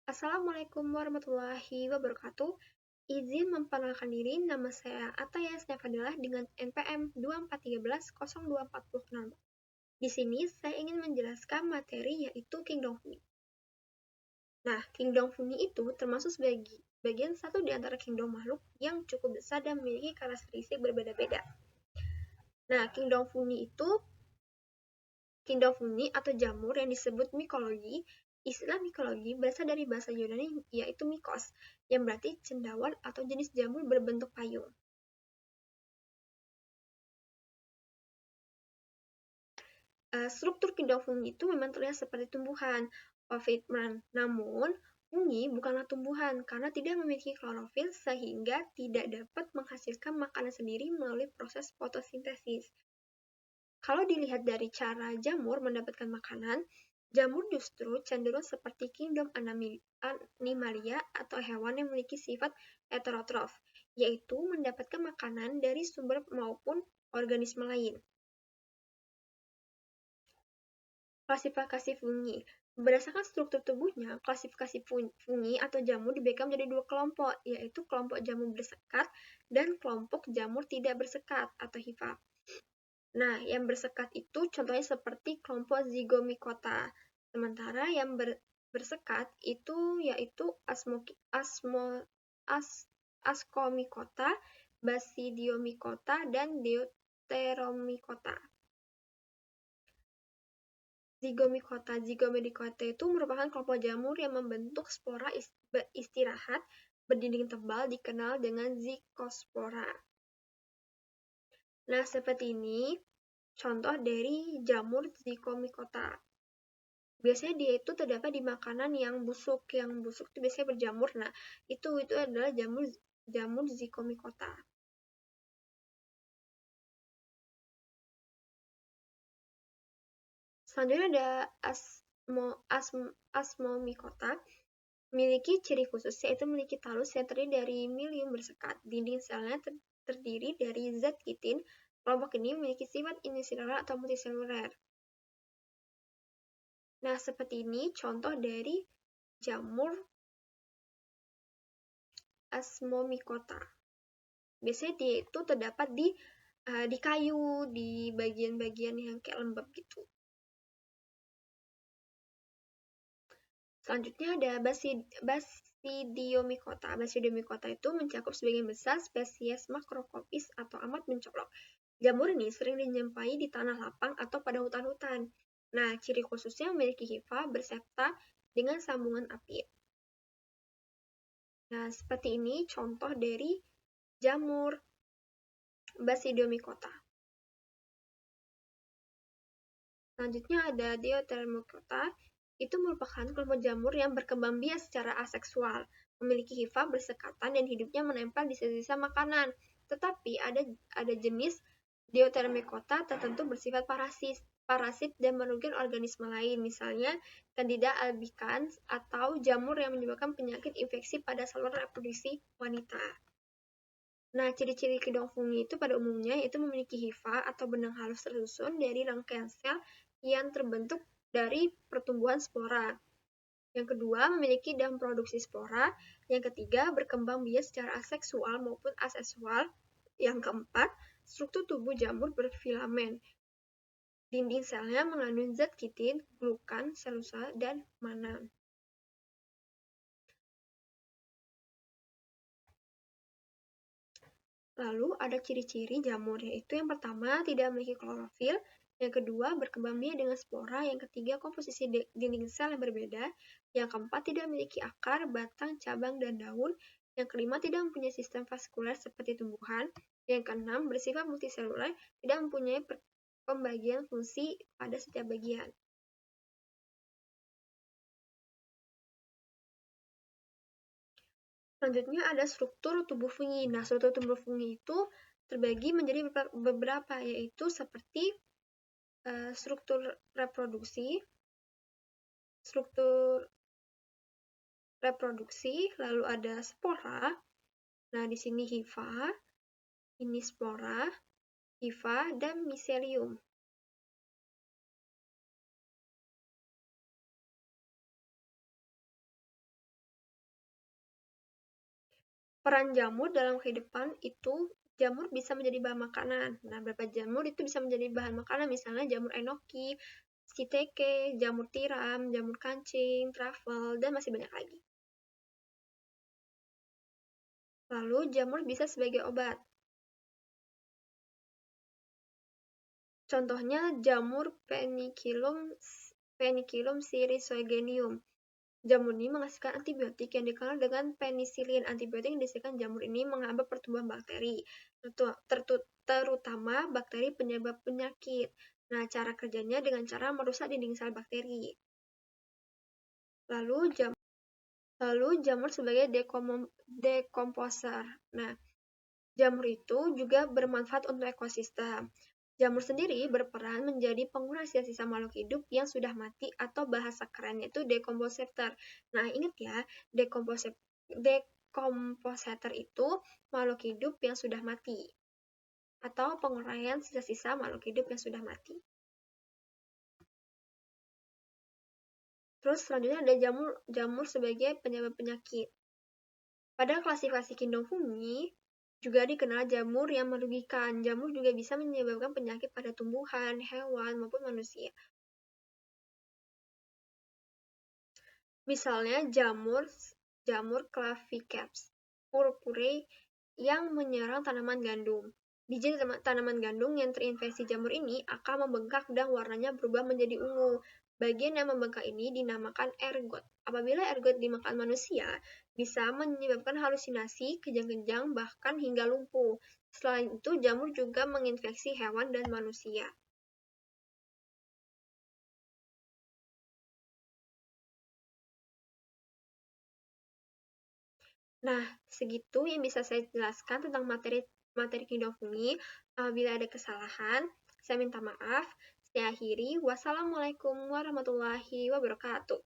Assalamualaikum warahmatullahi wabarakatuh. Izin memperkenalkan diri, nama saya Ataya Snefadilah dengan NPM 24130240. Di sini saya ingin menjelaskan materi yaitu Kingdom Fungi. Nah, Kingdom Fungi itu termasuk sebagai bagian satu di antara kingdom makhluk yang cukup besar dan memiliki karakteristik berbeda-beda. Nah, Kingdom Fungi atau jamur yang disebut mikologi. Istilah mikologi berasal dari bahasa Yunani yaitu mikos, yang berarti cendawan atau jenis jamur berbentuk payung. Struktur Kingdom Fungi itu memang terlihat seperti tumbuhan, namun fungi bukanlah tumbuhan karena tidak memiliki klorofil sehingga tidak dapat menghasilkan makanan sendiri melalui proses fotosintesis. Kalau dilihat dari cara jamur mendapatkan makanan, jamur justru cenderung seperti kingdom Animalia atau hewan yang memiliki sifat heterotrof, yaitu mendapatkan makanan dari sumber maupun organisme lain. Klasifikasi fungi. Berdasarkan struktur tubuhnya, klasifikasi fungi atau jamur dibagi menjadi dua kelompok, yaitu kelompok jamur bersekat dan kelompok jamur tidak bersekat atau hifa. Nah, yang bersekat itu contohnya seperti kelompok Zygomicota. Sementara yang bersekat itu yaitu Ascomycota, Basidiomycota, dan Deuteromycota. Zygomicota itu merupakan kelompok jamur yang membentuk spora istirahat berdinding tebal dikenal dengan zikospora. Nah, seperti ini contoh dari jamur Zygomicota. Biasanya dia itu terdapat di makanan yang busuk itu biasanya berjamur. Nah, itu adalah jamur Zygomicota. Selanjutnya ada Asmomycota, memiliki ciri khusus yaitu memiliki talus yang terdiri dari milium bersekat. Dinding selnya terdiri dari zat kitin. Kelompok ini memiliki sifat uniseluler atau multiseluler. Nah, seperti ini contoh dari jamur Asmomycota. Biasanya dia itu terdapat di kayu, di bagian-bagian yang kayak lembab gitu. Selanjutnya ada Basidiomycota. Basidiomycota itu mencakup sebagian besar spesies Macrocopis atau amat mencolok. Jamur ini sering dijumpai di tanah lapang atau pada hutan-hutan. Nah, ciri khususnya memiliki hifa bersepta dengan sambungan apit. Nah, seperti ini contoh dari jamur Basidiomycota. Selanjutnya ada Deuteromycota. Itu merupakan kelompok jamur yang berkembang biak secara aseksual, memiliki hifa bersekatan dan hidupnya menempel di sisa-sisa makanan. Tetapi ada jenis Deuteromycota tertentu bersifat parasit dan merugikan organisme lain, misalnya Candida albicans atau jamur yang menyebabkan penyakit infeksi pada saluran reproduksi wanita. Nah, ciri-ciri kidong fungi itu pada umumnya yaitu memiliki hifa atau benang halus tersusun dari rangkaian sel yang terbentuk dari pertumbuhan spora. Yang kedua, memiliki dam produksi spora. Yang ketiga, berkembang biak secara aseksual maupun aseksual. Yang keempat, struktur tubuh jamur berfilamen. Dinding selnya mengandung zat kitin, glukan, selulosa, dan mannan. Lalu ada ciri-ciri jamur, yaitu yang pertama tidak memiliki klorofil, yang kedua berkembang biak dengan spora, yang ketiga komposisi dinding sel yang berbeda, yang keempat tidak memiliki akar, batang, cabang, dan daun, yang kelima tidak mempunyai sistem vaskuler seperti tumbuhan, yang keenam bersifat multiseluler, tidak mempunyai pembagian fungsi pada setiap bagian. Selanjutnya ada struktur tubuh fungi. Nah, struktur tubuh fungi itu terbagi menjadi beberapa, yaitu seperti struktur reproduksi, lalu ada spora. Nah, di sini hifa, ini spora, hifa, dan miselium. Peran jamur dalam kehidupan itu, jamur bisa menjadi bahan makanan. Nah, beberapa jamur itu bisa menjadi bahan makanan, misalnya jamur enoki, shiitake, jamur tiram, jamur kancing, truffle, dan masih banyak lagi. Lalu, jamur bisa sebagai obat. Contohnya jamur Penicillium sirisoygenium. Jamur ini menghasilkan antibiotik yang dikenal dengan penisilin. Antibiotik yang dihasilkan jamur ini menghambat pertumbuhan bakteri, terutama bakteri penyebab penyakit. Nah, cara kerjanya dengan cara merusak dinding sel bakteri. Lalu, jamur sebagai dekomposer. Nah, jamur itu juga bermanfaat untuk ekosistem. Jamur sendiri berperan menjadi pengurang sisa-sisa makhluk hidup yang sudah mati, atau bahasa kerennya itu decompositor. Nah, ingat ya, decompositor itu makhluk hidup yang sudah mati, atau penguraian sisa-sisa makhluk hidup yang sudah mati. Terus selanjutnya ada jamur sebagai penyebab penyakit. Pada klasifikasi kingdom fungi, juga dikenal jamur yang merugikan. Jamur juga bisa menyebabkan penyakit pada tumbuhan, hewan, maupun manusia. Misalnya jamur Clavicaps purpurei yang menyerang tanaman gandum. Biji tanaman gandum yang terinfeksi jamur ini akan membengkak dan warnanya berubah menjadi ungu. Bagian yang membengkak ini dinamakan ergot. Apabila ergot dimakan manusia, bisa menyebabkan halusinasi, kejang-kejang, bahkan hingga lumpuh. Selain itu, jamur juga menginfeksi hewan dan manusia. Nah, segitu yang bisa saya jelaskan tentang materi kingdom fungi. Apabila ada kesalahan, saya minta maaf. Saya akhiri. Wassalamualaikum warahmatullahi wabarakatuh.